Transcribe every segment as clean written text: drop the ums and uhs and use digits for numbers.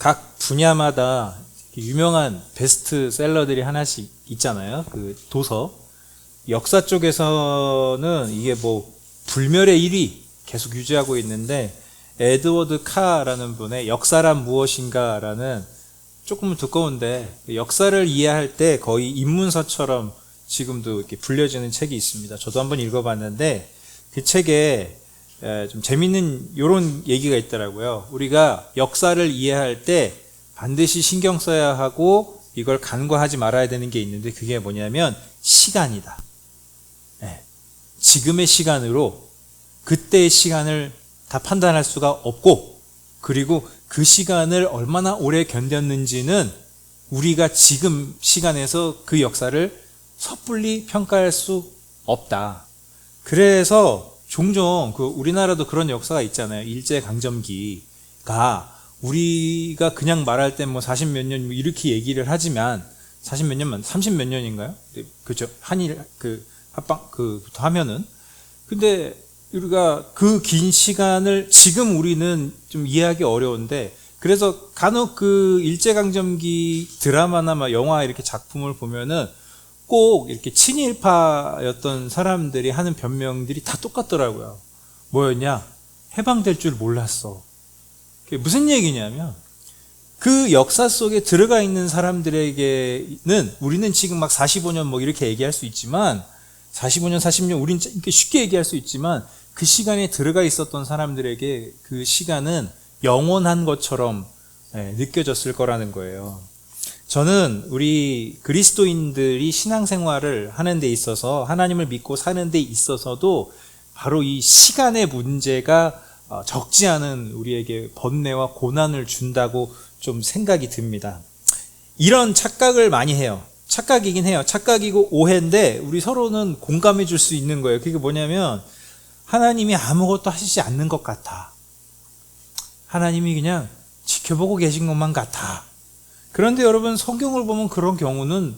각 분야마다 유명한 베스트셀러들이 하나씩 있잖아요. 그 도서. 역사 쪽에서는 이게 뭐 불멸의 1위 계속 유지하고 있는데, 에드워드 카라는 분의 역사란 무엇인가라는 조금 두꺼운데 역사를 이해할 때 거의 입문서처럼 지금도 이렇게 불려지는 책이 있습니다. 저도 한번 읽어봤는데 그 책에 좀 재밌는 이런 얘기가 있더라고요. 우리가 역사를 이해할 때 반드시 신경 써야 하고 이걸 간과하지 말아야 되는 게 있는데, 그게 뭐냐면 시간이다. 지금의 시간으로 그때의 시간을 다 판단할 수가 없고, 그리고 그 시간을 얼마나 오래 견뎠는지는 우리가 지금 시간에서 그 역사를 섣불리 평가할 수 없다. 그래서 종종 우리나라도 그런 역사가 있잖아요. 일제강점기가 우리가 그냥 말할 때 뭐 40 몇 년 이렇게 얘기를 하지만 40 몇 년만 30 몇 년인가요? 그렇죠. 한일 합방 부터 하면은, 근데 우리가 그 긴 시간을 지금 우리는 좀 이해하기 어려운데, 그래서 간혹 그 일제강점기 드라마나 영화 이렇게 작품을 보면은 꼭 이렇게 친일파였던 사람들이 하는 변명들이 다 똑같더라고요. 뭐였냐? 해방될 줄 몰랐어. 그게 무슨 얘기냐면, 그 역사 속에 들어가 있는 사람들에게는 우리는 지금 막 45년 뭐 이렇게 얘기할 수 있지만, 45년, 40년 우리는 이렇게 쉽게 얘기할 수 있지만, 그 시간에 들어가 있었던 사람들에게 그 시간은 영원한 것처럼 느껴졌을 거라는 거예요. 저는 우리 그리스도인들이 신앙생활을 하는 데 있어서, 하나님을 믿고 사는 데 있어서도 바로 이 시간의 문제가 적지 않은 우리에게 번뇌와 고난을 준다고 좀 생각이 듭니다. 이런 착각을 많이 해요. 착각이긴 해요. 착각이고 오해인데 우리 서로는 공감해 줄 수 있는 거예요. 그게 뭐냐면, 하나님이 아무것도 하시지 않는 것 같아. 하나님이 그냥 지켜보고 계신 것만 같아. 그런데 여러분, 성경을 보면 그런 경우는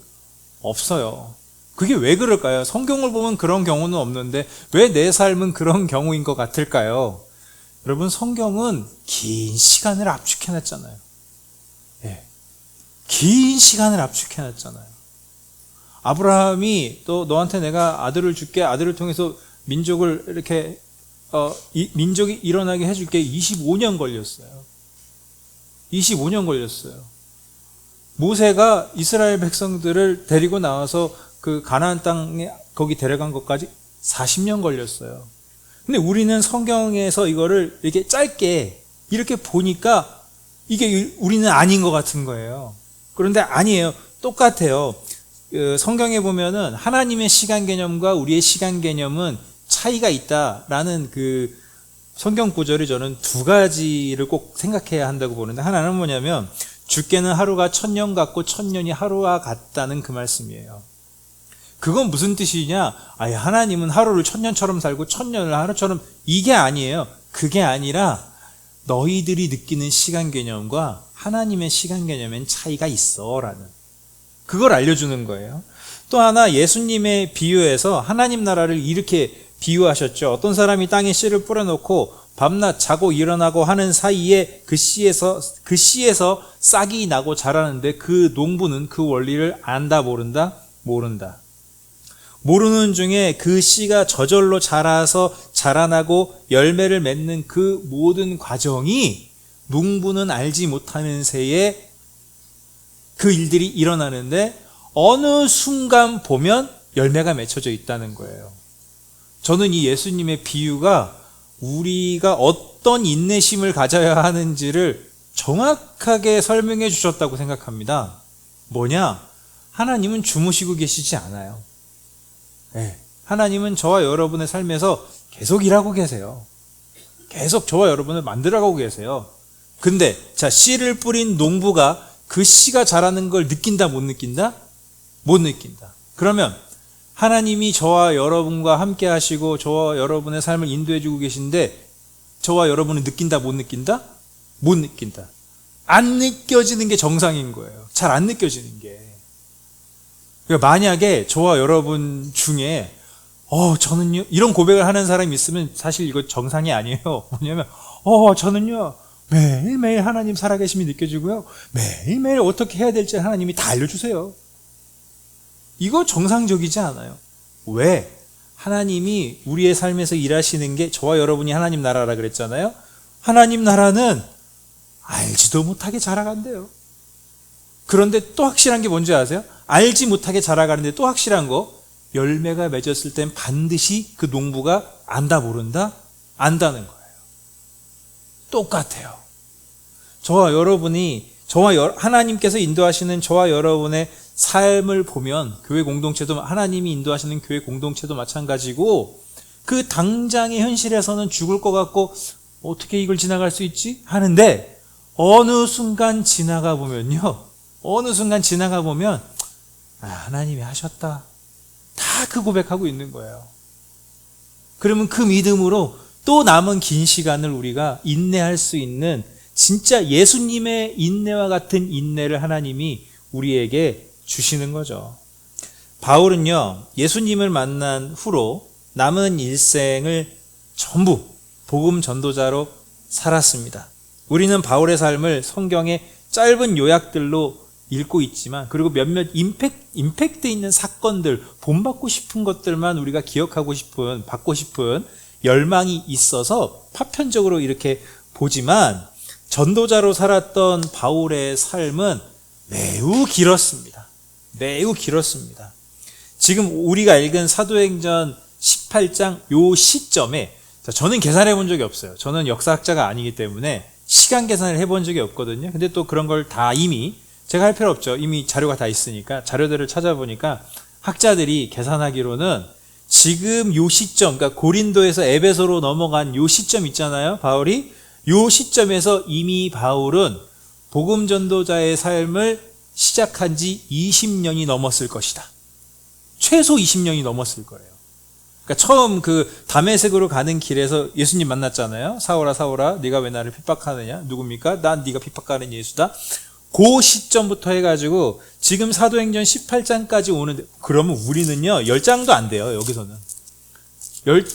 없어요. 그게 왜 그럴까요? 성경을 보면 그런 경우는 없는데 왜 내 삶은 그런 경우인 것 같을까요? 여러분, 성경은 긴 시간을 압축해놨잖아요. 긴 시간을 압축해놨잖아요. 아브라함이 또 너한테 내가 아들을 줄게, 아들을 통해서 민족을 이렇게 민족이 일어나게 해줄게. 25년 걸렸어요. 25년 걸렸어요. 모세가 이스라엘 백성들을 데리고 나와서 그 가나안 땅에 거기 데려간 것까지 40년 걸렸어요. 근데 우리는 성경에서 이거를 이렇게 짧게 이렇게 보니까 이게 우리는 아닌 것 같은 거예요. 그런데 아니에요. 똑같아요. 성경에 보면은 하나님의 시간 개념과 우리의 시간 개념은 차이가 있다라는 그 성경 구절이 저는 두 가지를 꼭 생각해야 한다고 보는데, 하나는 뭐냐면 주께는 하루가 1000년 같고 1000년이 하루와 같다는 그 말씀이에요. 그건 무슨 뜻이냐? 아예 하나님은 하루를 1000년처럼 살고 1000년을 하루처럼, 이게 아니에요. 그게 아니라 너희들이 느끼는 시간 개념과 하나님의 시간 개념엔 차이가 있어 라는, 그걸 알려주는 거예요. 또 하나, 예수님의 비유에서 하나님 나라를 이렇게 비유하셨죠. 어떤 사람이 땅에 씨를 뿌려놓고 밤낮 자고 일어나고 하는 사이에 그 씨에서 싹이 나고 자라는데, 그 농부는 그 원리를 안다, 모른다? 모른다. 모르는 중에 그 씨가 저절로 자라서 자라나고 열매를 맺는 그 모든 과정이 농부는 알지 못하는 새에 그 일들이 일어나는데, 어느 순간 보면 열매가 맺혀져 있다는 거예요. 저는 이 예수님의 비유가 우리가 어떤 인내심을 가져야 하는지를 정확하게 설명해 주셨다고 생각합니다. 뭐냐? 하나님은 주무시고 계시지 않아요. 하나님은 저와 여러분의 삶에서 계속 일하고 계세요. 계속 저와 여러분을 만들어가고 계세요. 근데 자, 씨를 뿌린 농부가 그 씨가 자라는 걸 느낀다, 못 느낀다? 못 느낀다. 그러면 하나님이 저와 여러분과 함께 하시고 저와 여러분의 삶을 인도해 주고 계신데, 저와 여러분은 느낀다, 못 느낀다? 못 느낀다. 안 느껴지는 게 정상인 거예요. 잘 안 느껴지는 게. 그러니까 만약에 저와 여러분 중에 저는요, 이런 고백을 하는 사람이 있으면 사실 이거 정상이 아니에요. 뭐냐면 저는요, 매일매일 하나님 살아계심이 느껴지고요. 매일매일 어떻게 해야 될지 하나님이 다 알려주세요. 이거 정상적이지 않아요. 왜? 하나님이 우리의 삶에서 일하시는 게 저와 여러분이 하나님 나라라 그랬잖아요. 하나님 나라는 알지도 못하게 자라간대요. 그런데 또 확실한 게 뭔지 아세요? 알지 못하게 자라가는데 또 확실한 거, 열매가 맺었을 땐 반드시 그 농부가 안다 모른다? 안다는 거예요. 똑같아요. 하나님께서 인도하시는 저와 여러분의 삶을 보면 교회 공동체도, 하나님이 인도하시는 교회 공동체도 마찬가지고, 그 당장의 현실에서는 죽을 것 같고 어떻게 이걸 지나갈 수 있지? 하는데 어느 순간 지나가 보면 하나님이 하셨다, 다 그 고백하고 있는 거예요. 그러면 그 믿음으로 또 남은 긴 시간을 우리가 인내할 수 있는, 진짜 예수님의 인내와 같은 인내를 하나님이 우리에게 주시는 거죠. 바울은요, 예수님을 만난 후로 남은 일생을 전부 복음 전도자로 살았습니다. 우리는 바울의 삶을 성경의 짧은 요약들로 읽고 있지만, 그리고 몇몇 임팩트 있는 사건들, 본받고 싶은 것들만 우리가 기억하고 싶은, 받고 싶은 열망이 있어서 파편적으로 이렇게 보지만, 전도자로 살았던 바울의 삶은 매우 길었습니다. 매우 길었습니다. 지금 우리가 읽은 사도행전 18장 요 시점에, 저는 계산해 본 적이 없어요. 저는 역사학자가 아니기 때문에 시간 계산을 해본 적이 없거든요. 근데 또 그런 걸 다 이미 제가 할 필요 없죠. 이미 자료가 다 있으니까 자료들을 찾아보니까 학자들이 계산하기로는 지금 요 시점, 그러니까 고린도에서 에베소로 넘어간 요 시점 있잖아요. 바울이 요 시점에서 이미 바울은 복음 전도자의 삶을 시작한 지 20년이 넘었을 것이다. 최소 20년이 넘었을 거예요. 그러니까 처음 그 다메섹으로 가는 길에서 예수님 만났잖아요. 사울아 사울아 네가 왜 나를 핍박하느냐? 누굽니까? 난 네가 핍박하는 예수다. 그 시점부터 해가지고 지금 사도행전 18장까지 오는데, 그러면 우리는요 10장도 안 돼요. 여기서는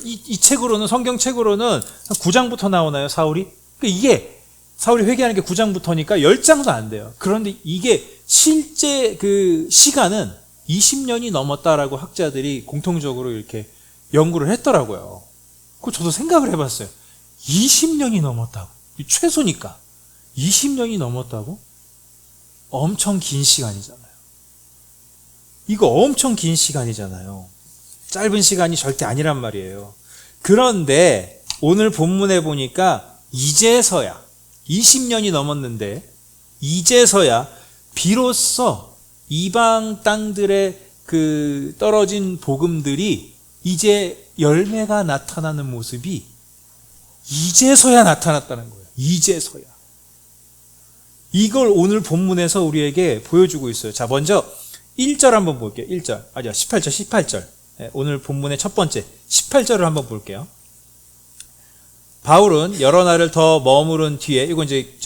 이 책으로는, 성경책으로는 9장부터 나오나요? 사울이? 이게 사울이 회개하는 게 9장부터니까 10장도 안 돼요. 그런데 이게 실제 그 시간은 20년이 넘었다라고 학자들이 공통적으로 이렇게 연구를 했더라고요. 그거 저도 생각을 해봤어요. 20년이 넘었다고. 최소니까 20년이 넘었다고? 엄청 긴 시간이잖아요. 이거 엄청 긴 시간이잖아요. 짧은 시간이 절대 아니란 말이에요. 그런데 오늘 본문에 보니까 이제서야 20년이 넘었는데, 이제서야 비로소 이방 땅들의 그 떨어진 복음들이 이제 열매가 나타나는 모습이 이제서야 나타났다는 거예요. 이제서야. 이걸 오늘 본문에서 우리에게 보여주고 있어요. 자, 먼저 1절 한번 볼게요. 1절. 18절. 오늘 본문의 첫 번째 18절을 한번 볼게요. 바울은 여러 날을 더 머무른 뒤에, 이건 이제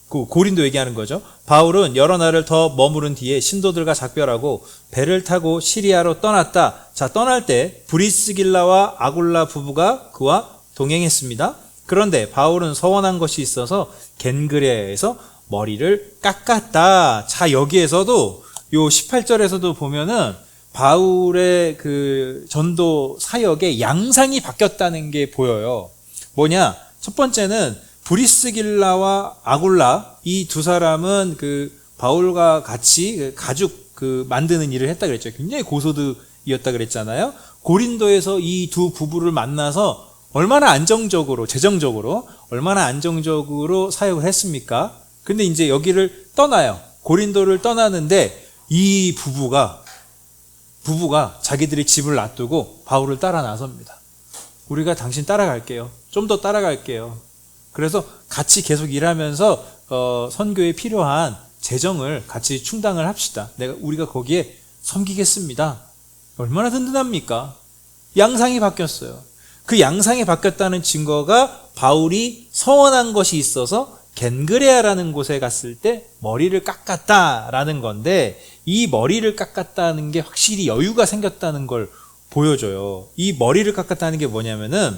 고린도 얘기하는 거죠. 바울은 여러 날을 더 머무른 뒤에 신도들과 작별하고 배를 타고 시리아로 떠났다. 자, 떠날 때 브리스길라와 아굴라 부부가 그와 동행했습니다. 그런데 바울은 서원한 것이 있어서 겐그레아에서 머리를 깎았다. 자, 여기에서도 요 18절에서도 보면은 바울의 그 전도 사역의 양상이 바뀌었다는 게 보여요. 뭐냐? 첫 번째는 브리스길라와 아굴라, 이 두 사람은 그 바울과 같이 가죽 만드는 일을 했다 그랬죠. 굉장히 고소득이었다 그랬잖아요. 고린도에서 이 두 부부를 만나서 얼마나 안정적으로, 재정적으로 얼마나 안정적으로 사역을 했습니까? 근데 이제 여기를 떠나요. 고린도를 떠나는데 이 부부가 자기들이 집을 놔두고 바울을 따라 나섭니다. 우리가 당신 따라갈게요. 좀 더 따라갈게요. 그래서 같이 계속 일하면서 선교에 필요한 재정을 같이 충당을 합시다. 우리가 거기에 섬기겠습니다. 얼마나 든든합니까? 양상이 바뀌었어요. 그 양상이 바뀌었다는 증거가 바울이 서원한 것이 있어서 겐그레아라는 곳에 갔을 때 머리를 깎았다라는 건데, 이 머리를 깎았다는 게 확실히 여유가 생겼다는 걸 보여줘요. 이 머리를 깎았다는 게 뭐냐면은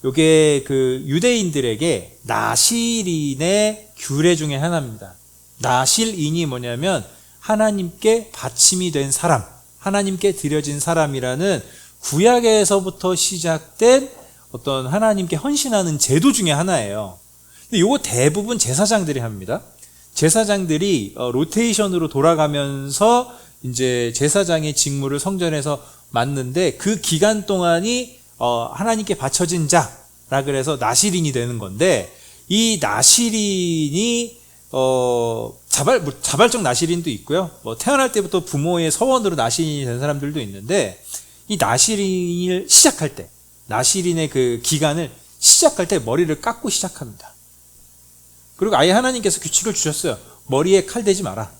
요게 그 유대인들에게 나실인의 규례 중에 하나입니다. 나실인이 뭐냐면 하나님께 바침이 된 사람, 하나님께 드려진 사람이라는 구약에서부터 시작된 어떤 하나님께 헌신하는 제도 중에 하나예요. 근데 요거 대부분 제사장들이 합니다. 제사장들이 로테이션으로 돌아가면서 이제 제사장의 직무를 성전에서 맡는데 그 기간 동안이 하나님께 바쳐진 자라 그래서 나실인이 되는 건데, 이 나실인이 자발적 나실인도 있고요. 태어날 때부터 부모의 서원으로 나실인이 된 사람들도 있는데, 이 나실인을 시작할 때, 나실인의 그 기간을 시작할 때 머리를 깎고 시작합니다. 그리고 아예 하나님께서 규칙을 주셨어요. 머리에 칼 대지 마라.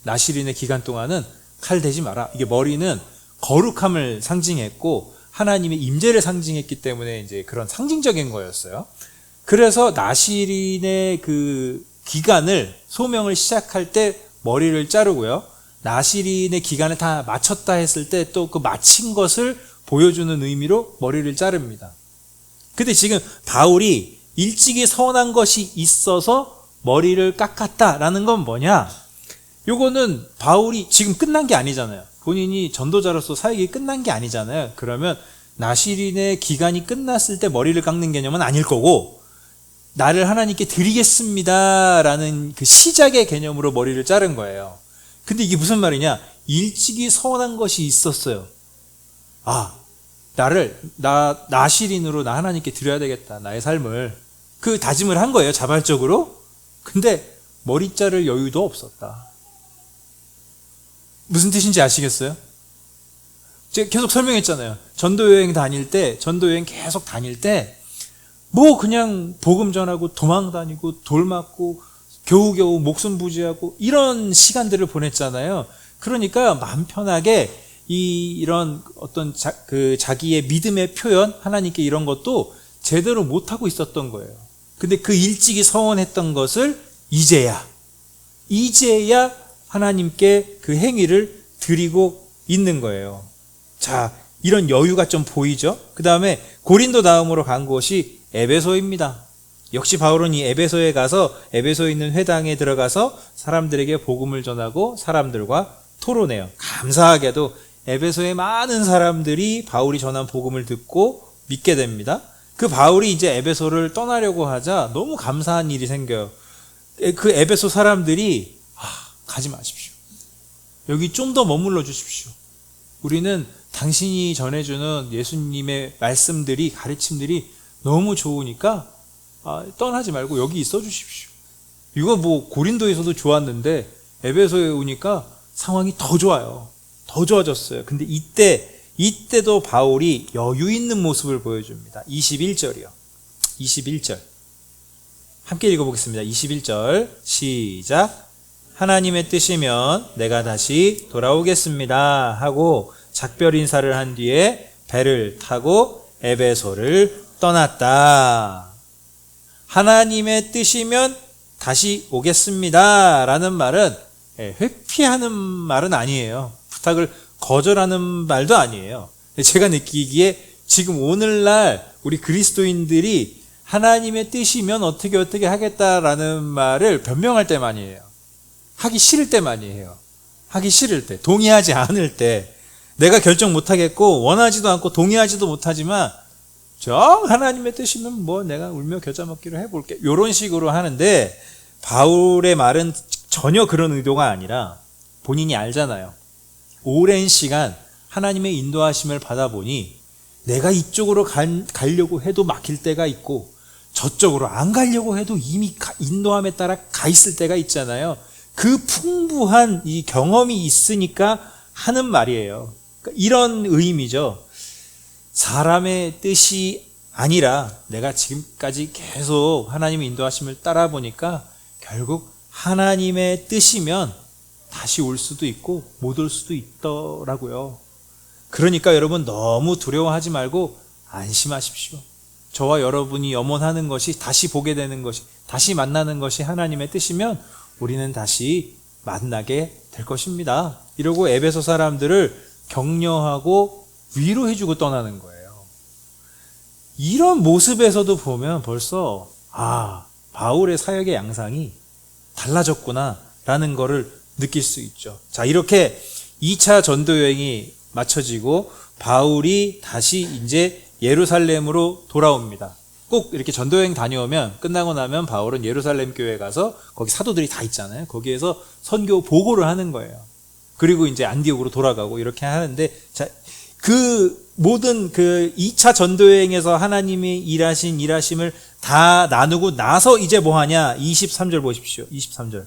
나실인의 기간 동안은 칼 대지 마라. 이게 머리는 거룩함을 상징했고 하나님의 임재를 상징했기 때문에 이제 그런 상징적인 거였어요. 그래서 나실인의 그 기간을, 소명을 시작할 때 머리를 자르고요. 나실인의 기간을 다 마쳤다 했을 때 또 그 마친 것을 보여주는 의미로 머리를 자릅니다. 근데 지금 바울이 일찍이 서원한 것이 있어서 머리를 깎았다라는 건 뭐냐? 요거는 바울이 지금 끝난 게 아니잖아요. 본인이 전도자로서 사역이 끝난 게 아니잖아요. 그러면 나실인의 기간이 끝났을 때 머리를 깎는 개념은 아닐 거고, 나를 하나님께 드리겠습니다라는 그 시작의 개념으로 머리를 자른 거예요. 근데 이게 무슨 말이냐? 일찍이 서원한 것이 있었어요. 나실인으로 나 하나님께 드려야 되겠다. 나의 삶을. 그 다짐을 한 거예요. 자발적으로. 근데 머리 자를 여유도 없었다. 무슨 뜻인지 아시겠어요? 제가 계속 설명했잖아요. 전도여행 계속 다닐 때, 그냥 복음 전하고 도망 다니고 돌 맞고 겨우겨우 목숨 부지하고 이런 시간들을 보냈잖아요. 그러니까 마음 편하게 이런 어떤 자기의 믿음의 표현, 하나님께 이런 것도 제대로 못하고 있었던 거예요. 근데 그 일찍이 서원했던 것을 이제야 하나님께 그 행위를 드리고 있는 거예요. 자, 이런 여유가 좀 보이죠? 그 다음에 고린도 다음으로 간 곳이 에베소입니다. 역시 바울은 이 에베소에 가서 에베소에 있는 회당에 들어가서 사람들에게 복음을 전하고 사람들과 토론해요. 감사하게도 에베소의 많은 사람들이 바울이 전한 복음을 듣고 믿게 됩니다. 그 바울이 이제 에베소를 떠나려고 하자 너무 감사한 일이 생겨요. 그 에베소 사람들이 가지 마십시오. 여기 좀 더 머물러 주십시오. 우리는 당신이 전해주는 예수님의 말씀들이, 가르침들이 너무 좋으니까 떠나지 말고 여기 있어 주십시오. 이거 고린도에서도 좋았는데 에베소에 오니까 상황이 더 좋아요. 더 좋아졌어요. 근데 이때도 바울이 여유 있는 모습을 보여줍니다. 21절이요. 21절. 함께 읽어보겠습니다. 21절 시작. 하나님의 뜻이면 내가 다시 돌아오겠습니다 하고 작별 인사를 한 뒤에 배를 타고 에베소를 떠났다. 하나님의 뜻이면 다시 오겠습니다 라는 말은 회피하는 말은 아니에요. 부탁을 거절하는 말도 아니에요. 제가 느끼기에 지금 오늘날 우리 그리스도인들이 하나님의 뜻이면 어떻게 하겠다라는 말을 변명할 때만이에요. 하기 싫을 때만이에요. 하기 싫을 때, 동의하지 않을 때, 내가 결정 못하겠고 원하지도 않고 동의하지도 못하지만 하나님의 뜻이면 내가 울며 겨자 먹기로 해볼게, 이런 식으로 하는데, 바울의 말은 전혀 그런 의도가 아니라 본인이 알잖아요. 오랜 시간 하나님의 인도하심을 받아보니 내가 이쪽으로 가려고 해도 막힐 때가 있고 저쪽으로 안 가려고 해도 이미 인도함에 따라 가 있을 때가 있잖아요. 그 풍부한 이 경험이 있으니까 하는 말이에요. 그러니까 이런 의미죠. 사람의 뜻이 아니라 내가 지금까지 계속 하나님의 인도하심을 따라 보니까 결국 하나님의 뜻이면 다시 올 수도 있고 못 올 수도 있더라고요. 그러니까 여러분 너무 두려워하지 말고 안심하십시오. 저와 여러분이 염원하는 것이, 다시 보게 되는 것이, 다시 만나는 것이 하나님의 뜻이면 우리는 다시 만나게 될 것입니다. 이러고 에베소 사람들을 격려하고 위로해주고 떠나는 거예요. 이런 모습에서도 보면 벌써 바울의 사역의 양상이 달라졌구나라는 거를 느낄 수 있죠. 자, 이렇게 2차 전도 여행이 마쳐지고 바울이 다시 이제 예루살렘으로 돌아옵니다. 꼭 이렇게 전도 여행 다녀오면 끝나고 나면 바울은 예루살렘 교회에 가서 거기 사도들이 다 있잖아요. 거기에서 선교 보고를 하는 거예요. 그리고 이제 안디옥으로 돌아가고 이렇게 하는데, 자, 그 모든 그 2차 전도 여행에서 하나님이 일하심을 다 나누고 나서 이제 뭐 하냐? 23절 보십시오. 23절.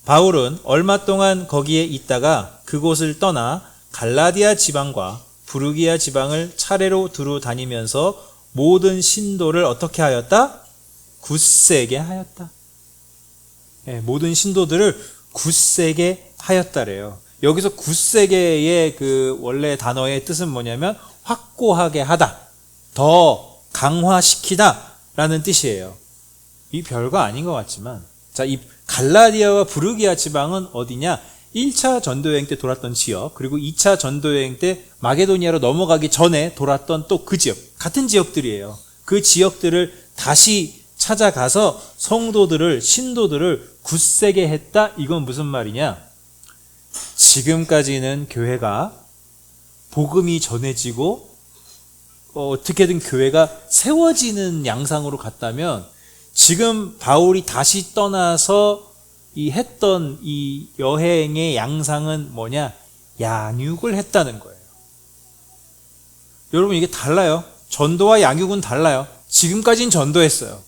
바울은 얼마 동안 거기에 있다가 그곳을 떠나 갈라디아 지방과 부르기아 지방을 차례로 두루 다니면서 모든 신도를 어떻게 하였다? 굳세게 하였다. 모든 신도들을 굳세게 하였다래요. 여기서 굳세게의 그 원래 단어의 뜻은 뭐냐면 확고하게 하다, 더 강화시키다 라는 뜻이에요. 이 별거 아닌 것 같지만, 자, 이 갈라디아와 부르기아 지방은 어디냐? 1차 전도여행 때 돌았던 지역, 그리고 2차 전도여행 때 마게도니아로 넘어가기 전에 돌았던 또 그 지역, 같은 지역들이에요. 그 지역들을 다시 찾아가서 성도들을, 신도들을 굳세게 했다. 이건 무슨 말이냐? 지금까지는 교회가 복음이 전해지고 어떻게든 교회가 세워지는 양상으로 갔다면, 지금 바울이 다시 떠나서 했던 이 여행의 양상은 뭐냐? 양육을 했다는 거예요. 여러분, 이게 달라요. 전도와 양육은 달라요. 지금까지는 전도했어요.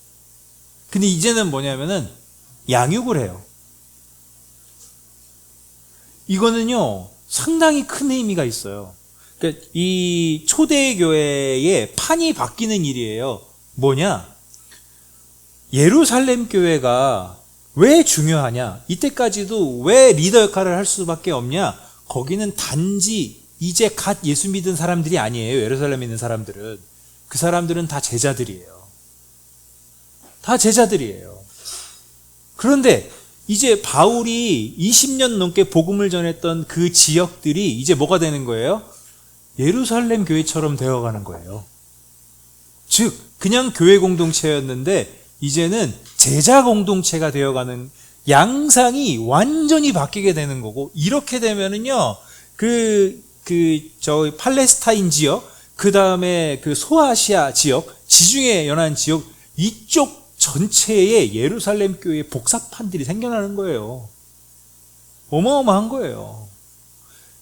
근데 이제는 뭐냐면은 양육을 해요. 이거는요, 상당히 큰 의미가 있어요. 그러니까 이 초대교회의 판이 바뀌는 일이에요. 뭐냐? 예루살렘 교회가 왜 중요하냐? 이때까지도 왜 리더 역할을 할 수밖에 없냐? 거기는 단지 이제 갓 예수 믿은 사람들이 아니에요. 예루살렘에 있는 사람들은. 그 사람들은 다 제자들이에요. 다 제자들이에요. 그런데 이제 바울이 20년 넘게 복음을 전했던 그 지역들이 이제 뭐가 되는 거예요? 예루살렘 교회처럼 되어가는 거예요. 즉, 그냥 교회 공동체였는데 이제는 제자 공동체가 되어가는 양상이 완전히 바뀌게 되는 거고, 이렇게 되면은요, 팔레스타인 지역, 그 다음에 그 소아시아 지역, 지중해 연안 지역, 이쪽 전체에 예루살렘 교회의 복사판들이 생겨나는 거예요. 어마어마한 거예요.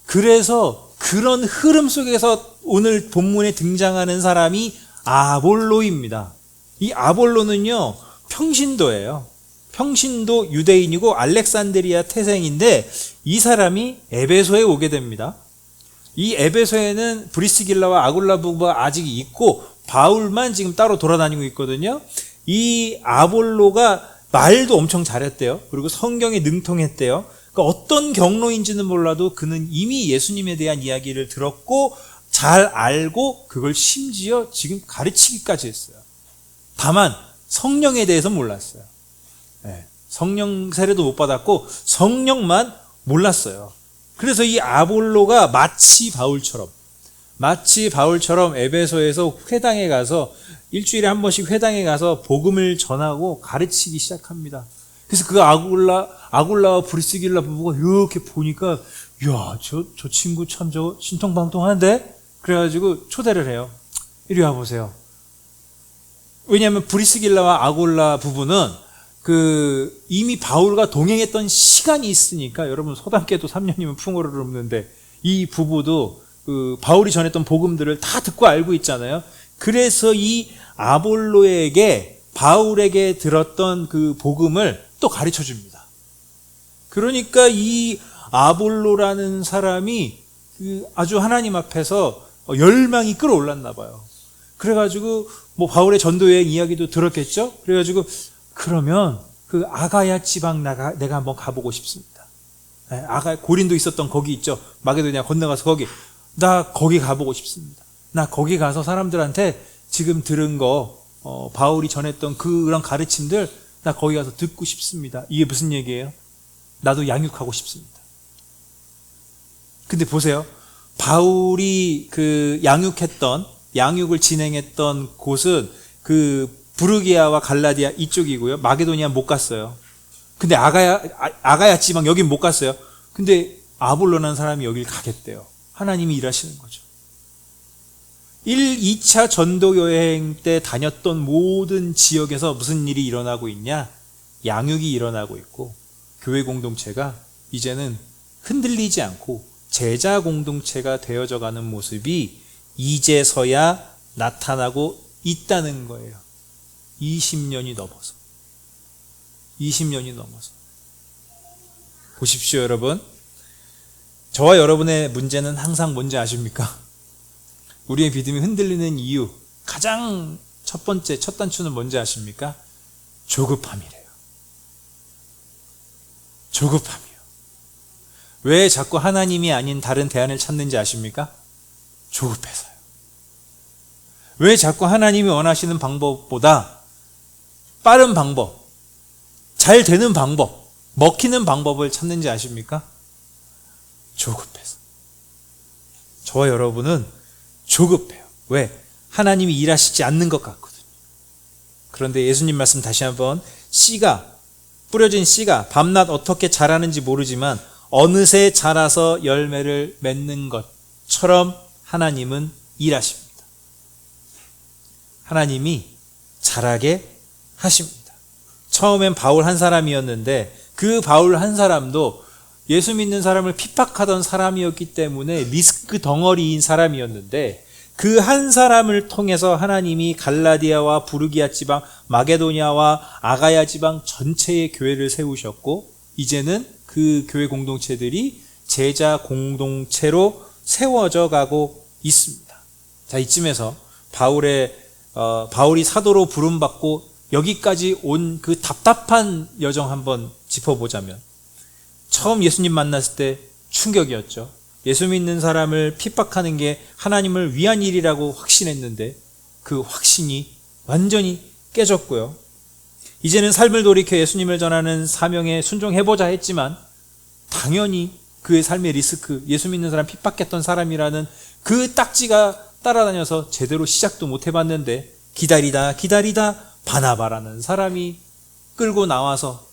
그래서 그런 흐름 속에서 오늘 본문에 등장하는 사람이 아볼로입니다. 이 아볼로는요, 평신도예요. 평신도 유대인이고 알렉산드리아 태생인데, 이 사람이 에베소에 오게 됩니다. 이 에베소에는 브리스길라와 아굴라 부부가 아직 있고 바울만 지금 따로 돌아다니고 있거든요. 이 아볼로가 말도 엄청 잘했대요. 그리고 성경에 능통했대요. 그러니까 어떤 경로인지는 몰라도 그는 이미 예수님에 대한 이야기를 들었고 잘 알고 그걸 심지어 지금 가르치기까지 했어요. 다만 성령에 대해서는 몰랐어요. 성령 세례도 못 받았고 성령만 몰랐어요. 그래서 이 아볼로가 마치 바울처럼 에베소에서 회당에 가서 일주일에 한 번씩 회당에 가서 복음을 전하고 가르치기 시작합니다. 그래서 그 아굴라와 브리스길라 부부가 이렇게 보니까, 야, 저 친구 참 신통방통한데? 그래가지고 초대를 해요. 이리 와보세요. 왜냐하면 브리스길라와 아굴라 부부는 이미 바울과 동행했던 시간이 있으니까, 여러분 소단께도 3년이면 풍어를 읊는데, 이 부부도 바울이 전했던 복음들을 다 듣고 알고 있잖아요. 그래서 이 아볼로에게, 바울에게 들었던 그 복음을 또 가르쳐 줍니다. 그러니까 이 아볼로라는 사람이 아주 하나님 앞에서 열망이 끌어올랐나 봐요. 그래가지고 뭐 바울의 전도여행 이야기도 들었겠죠. 그래가지고 그러면 그 아가야 지방 내가 한번 가보고 싶습니다. 고린도 있었던 거기 있죠. 마게도니아 건너가서 나 거기 가보고 싶습니다. 나 거기 가서 사람들한테 지금 들은 거, 바울이 전했던 그런 가르침들, 나 거기 가서 듣고 싶습니다. 이게 무슨 얘기예요? 나도 양육하고 싶습니다. 근데 보세요. 바울이 양육했던 양육을 진행했던 곳은 그 부르기아와 갈라디아 이쪽이고요. 마게도니아 못 갔어요. 근데 아가야 지방 여긴 못 갔어요. 근데 아볼로라는 사람이 여길 가겠대요. 하나님이 일하시는 거죠. 2차 전도 여행 때 다녔던 모든 지역에서 무슨 일이 일어나고 있냐? 양육이 일어나고 있고 교회 공동체가 이제는 흔들리지 않고 제자 공동체가 되어져 가는 모습이 이제서야 나타나고 있다는 거예요. 20년이 넘어서. 보십시오, 여러분. 저와 여러분의 문제는 항상 뭔지 아십니까? 우리의 믿음이 흔들리는 이유, 가장 첫 번째, 첫 단추는 뭔지 아십니까? 조급함이래요. 조급함이요. 왜 자꾸 하나님이 아닌 다른 대안을 찾는지 아십니까? 조급해서요. 왜 자꾸 하나님이 원하시는 방법보다 빠른 방법, 잘 되는 방법, 먹히는 방법을 찾는지 아십니까? 조급해서. 저와 여러분은 조급해요. 왜? 하나님이 일하시지 않는 것 같거든요. 그런데 예수님 말씀 다시 한번, 뿌려진 씨가 밤낮 어떻게 자라는지 모르지만 어느새 자라서 열매를 맺는 것처럼 하나님은 일하십니다. 하나님이 자라게 하십니다. 처음엔 바울 한 사람이었는데 그 바울 한 사람도 예수 믿는 사람을 핍박하던 사람이었기 때문에 리스크 덩어리인 사람이었는데 그 한 사람을 통해서 하나님이 갈라디아와 부르기아 지방, 마게도니아와 아가야 지방 전체의 교회를 세우셨고 이제는 그 교회 공동체들이 제자 공동체로 세워져 가고 있습니다. 자, 이쯤에서 바울이 사도로 부름받고 여기까지 온 그 답답한 여정 한번 짚어보자면, 처음 예수님 만났을 때 충격이었죠. 예수 믿는 사람을 핍박하는 게 하나님을 위한 일이라고 확신했는데 그 확신이 완전히 깨졌고요. 이제는 삶을 돌이켜 예수님을 전하는 사명에 순종해보자 했지만 당연히 그의 삶의 리스크, 예수 믿는 사람 핍박했던 사람이라는 그 딱지가 따라다녀서 제대로 시작도 못 해봤는데 기다리다 바나바라는 사람이 끌고 나와서,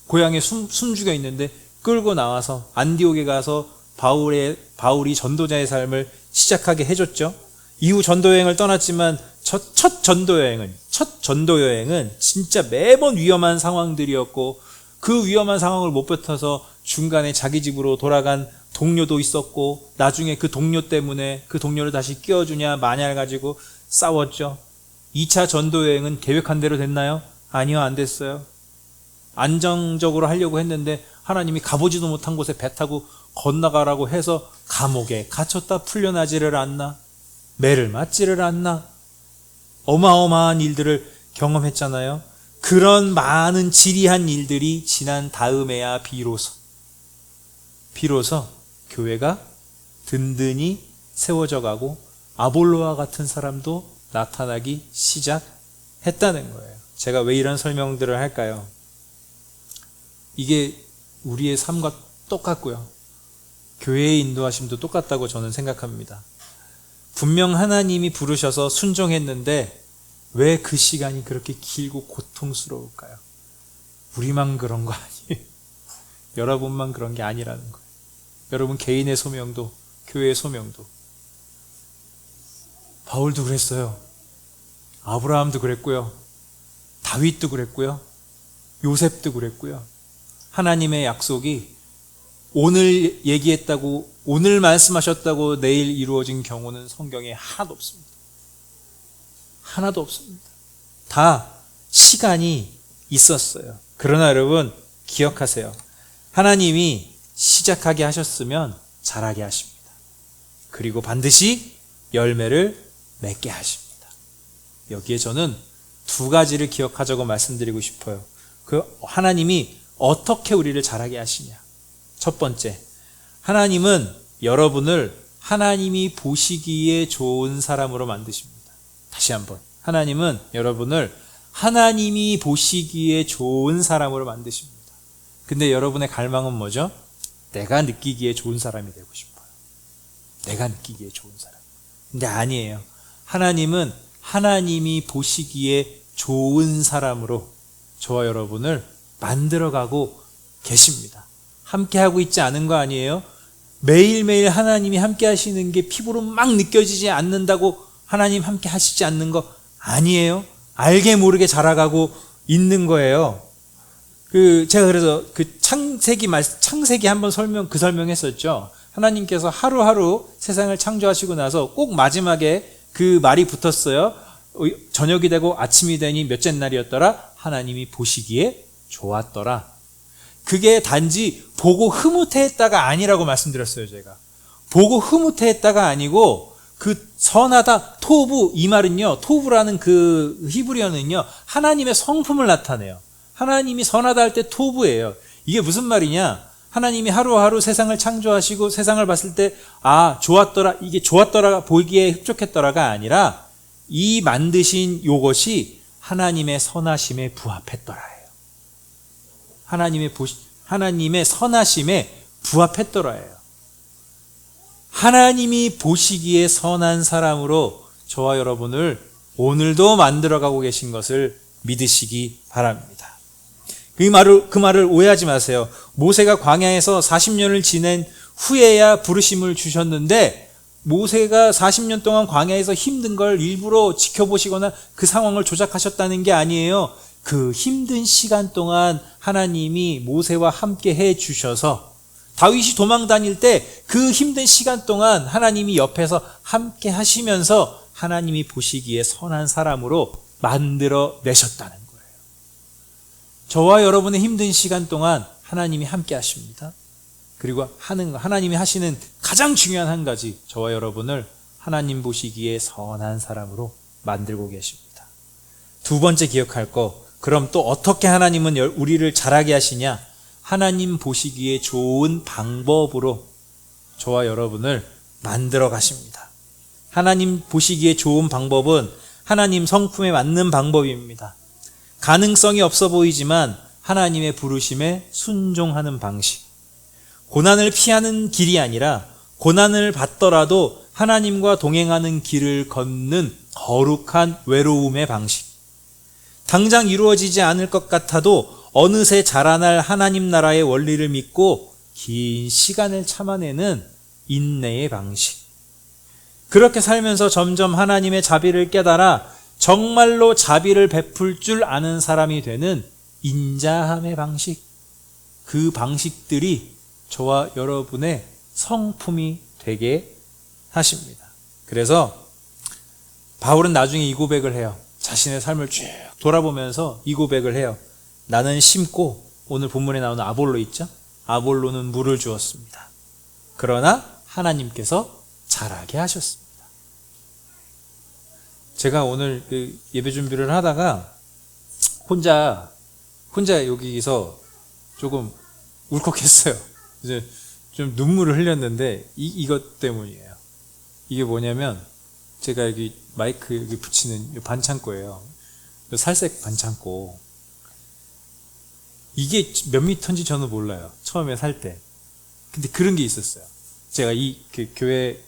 고향에 숨죽여 있는데 끌고 나와서 안디옥에 가서 바울이 전도자의 삶을 시작하게 해줬죠. 이후 전도여행을 떠났지만 첫 전도여행은 진짜 매번 위험한 상황들이었고 그 위험한 상황을 못 버텨서 중간에 자기 집으로 돌아간 동료도 있었고 나중에 그 동료 때문에 그 동료를 다시 끼워주냐 마냐를 가지고 싸웠죠. 2차 전도여행은 계획한 대로 됐나요? 아니요, 안 됐어요. 안정적으로 하려고 했는데 하나님이 가보지도 못한 곳에 배 타고 건너가라고 해서 감옥에 갇혔다 풀려나지를 않나, 매를 맞지를 않나, 어마어마한 일들을 경험했잖아요. 그런 많은 지리한 일들이 지난 다음에야 비로소 교회가 든든히 세워져 가고 아볼로와 같은 사람도 나타나기 시작했다는 거예요. 제가 왜 이런 설명들을 할까요? 이게 우리의 삶과 똑같고요. 교회의 인도하심도 똑같다고 저는 생각합니다. 분명 하나님이 부르셔서 순종했는데 왜 그 시간이 그렇게 길고 고통스러울까요? 우리만 그런 거 아니에요. 여러분만 그런 게 아니라는 거예요. 여러분 개인의 소명도, 교회의 소명도. 바울도 그랬어요. 아브라함도 그랬고요. 다윗도 그랬고요. 요셉도 그랬고요. 하나님의 약속이 오늘 얘기했다고, 오늘 말씀하셨다고 내일 이루어진 경우는 성경에 하나도 없습니다. 하나도 없습니다. 다 시간이 있었어요. 그러나 여러분 기억하세요. 하나님이 시작하게 하셨으면 잘하게 하십니다. 그리고 반드시 열매를 맺게 하십니다. 여기에 저는 두 가지를 기억하자고 말씀드리고 싶어요. 그 하나님이 어떻게 우리를 잘하게 하시냐. 첫 번째, 하나님은 여러분을 하나님이 보시기에 좋은 사람으로 만드십니다. 다시 한번, 하나님은 여러분을 하나님이 보시기에 좋은 사람으로 만드십니다. 근데 여러분의 갈망은 뭐죠? 내가 느끼기에 좋은 사람이 되고 싶어요. 내가 느끼기에 좋은 사람. 근데 아니에요. 하나님은 하나님이 보시기에 좋은 사람으로 저와 여러분을 만들어가고 계십니다. 함께하고 있지 않은 거 아니에요? 매일매일 하나님이 함께 하시는 게 피부로 막 느껴지지 않는다고 하나님 함께 하시지 않는 거 아니에요? 알게 모르게 자라가고 있는 거예요. 제가 그래서 창세기 한번 설명했었죠. 하나님께서 하루하루 세상을 창조하시고 나서 꼭 마지막에 그 말이 붙었어요. 저녁이 되고 아침이 되니 몇째 날이었더라? 하나님이 보시기에 좋았더라. 그게 단지 보고 흐뭇해했다가 아니라고 말씀드렸어요, 제가. 보고 흐뭇해했다가 아니고 그 선하다, 토부, 이 말은요, 토부라는 그 히브리어는요, 하나님의 성품을 나타내요. 하나님이 선하다 할 때 토부예요. 이게 무슨 말이냐? 하나님이 하루하루 세상을 창조하시고 세상을 봤을 때, 좋았더라, 이게 좋았더라, 보기에 흡족했더라가 아니라 이 만드신 요것이 하나님의 선하심에 부합했더라예요. 하나님의 선하심에 부합했더라예요. 하나님이 보시기에 선한 사람으로 저와 여러분을 오늘도 만들어가고 계신 것을 믿으시기 바랍니다. 그 말을 오해하지 마세요. 모세가 광야에서 40년을 지낸 후에야 부르심을 주셨는데 모세가 40년 동안 광야에서 힘든 걸 일부러 지켜보시거나 그 상황을 조작하셨다는 게 아니에요. 그 힘든 시간 동안 하나님이 모세와 함께 해 주셔서 다윗이 도망 다닐 때 그 힘든 시간 동안 하나님이 옆에서 함께 하시면서 하나님이 보시기에 선한 사람으로 만들어 내셨다는 거예요. 저와 여러분의 힘든 시간 동안 하나님이 함께 하십니다. 그리고 하나님이 하시는 가장 중요한 한 가지, 저와 여러분을 하나님 보시기에 선한 사람으로 만들고 계십니다. 두 번째 기억할 거, 그럼 또 어떻게 하나님은 우리를 자라게 하시냐? 하나님 보시기에 좋은 방법으로 저와 여러분을 만들어 가십니다. 하나님 보시기에 좋은 방법은 하나님 성품에 맞는 방법입니다. 가능성이 없어 보이지만 하나님의 부르심에 순종하는 방식. 고난을 피하는 길이 아니라 고난을 받더라도 하나님과 동행하는 길을 걷는 거룩한 외로움의 방식. 당장 이루어지지 않을 것 같아도 어느새 자라날 하나님 나라의 원리를 믿고 긴 시간을 참아내는 인내의 방식. 그렇게 살면서 점점 하나님의 자비를 깨달아 정말로 자비를 베풀 줄 아는 사람이 되는 인자함의 방식. 그 방식들이 저와 여러분의 성품이 되게 하십니다. 그래서 바울은 나중에 이 고백을 해요. 자신의 삶을 쭉 돌아보면서 이 고백을 해요. 나는 심고, 오늘 본문에 나오는 아볼로 있죠? 아볼로는 물을 주었습니다. 그러나 하나님께서 자라게 하셨습니다. 제가 오늘 예배 준비를 하다가 혼자 여기서 조금 울컥했어요. 이제 좀 눈물을 흘렸는데 이것 때문이에요. 이게 뭐냐면 제가 여기 마이크 여기 붙이는 반창고예요. 살색 반창고. 이게 몇 미터인지 저는 몰라요. 처음에 살 때. 근데 그런 게 있었어요. 제가 교회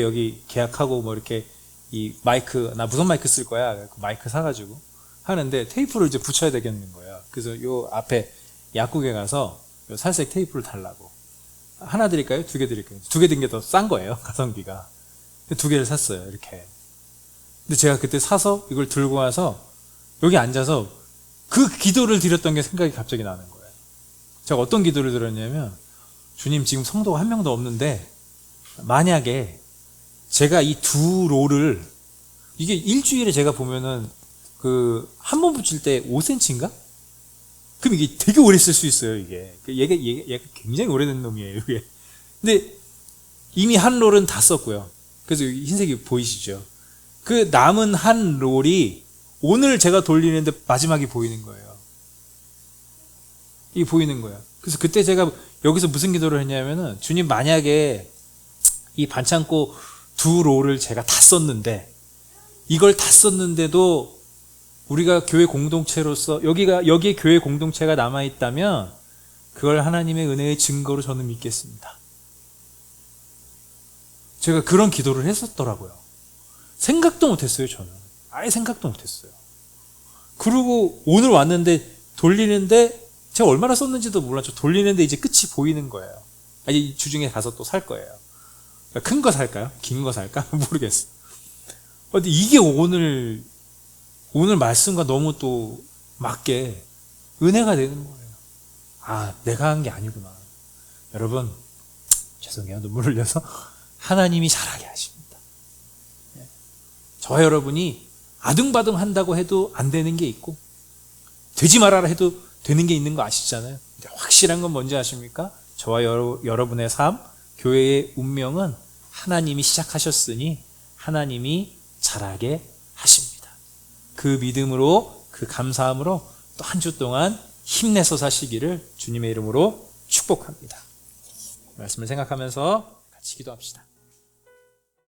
여기 계약하고 뭐 이렇게 이 마이크, 나 무선 마이크 쓸 거야. 마이크 사가지고 하는데 테이프를 이제 붙여야 되겠는 거예요. 그래서 요 앞에 약국에 가서 요 살색 테이프를 달라고. 하나 드릴까요? 두 개 드릴까요? 두 개 든 게 더 싼 거예요. 가성비가. 두 개를 샀어요. 이렇게. 근데 제가 그때 사서 이걸 들고 와서 여기 앉아서 그 기도를 드렸던 게 생각이 갑자기 나는 거예요. 제가 어떤 기도를 드렸냐면, 주님 지금 성도가 한 명도 없는데 만약에 제가 이 두 롤을, 이게 일주일에 제가 보면은 한 번 붙일 때 5cm인가? 그럼 이게 되게 오래 쓸 수 있어요, 이게. 얘가 굉장히 오래된 놈이에요, 이게. 근데 이미 한 롤은 다 썼고요. 그래서 여기 흰색이 보이시죠? 그 남은 한 롤이 오늘 제가 돌리는데 마지막이 보이는 거예요. 이게 보이는 거예요. 그래서 그때 제가 여기서 무슨 기도를 했냐면은, 주님 만약에 이 반창고 두 롤을 제가 다 썼는데, 이걸 다 썼는데도 우리가 교회 공동체로서 여기에 교회 공동체가 남아있다면 그걸 하나님의 은혜의 증거로 저는 믿겠습니다. 제가 그런 기도를 했었더라고요. 생각도 못했어요, 저는. 아예 생각도 못했어요. 그리고 오늘 왔는데 돌리는데 제가 얼마나 썼는지도 몰랐죠. 돌리는데 이제 끝이 보이는 거예요. 아니, 주중에 가서 또 살 거예요. 큰 거 살까요? 긴 거 살까? 모르겠어요. 근데 이게 오늘 말씀과 너무 또 맞게 은혜가 되는 거예요. 아, 내가 한 게 아니구나. 여러분, 죄송해요. 눈물 흘려서. 하나님이 잘하게 하십니다. 저와 여러분이 아등바등 한다고 해도 안 되는 게 있고, 되지 말아라 해도 되는 게 있는 거 아시잖아요. 근데 확실한 건 뭔지 아십니까? 저와 여러분의 삶, 교회의 운명은 하나님이 시작하셨으니 하나님이 잘하게 하십니다. 그 믿음으로, 그 감사함으로 또 한 주 동안 힘내서 사시기를 주님의 이름으로 축복합니다. 말씀을 생각하면서 같이 기도합시다.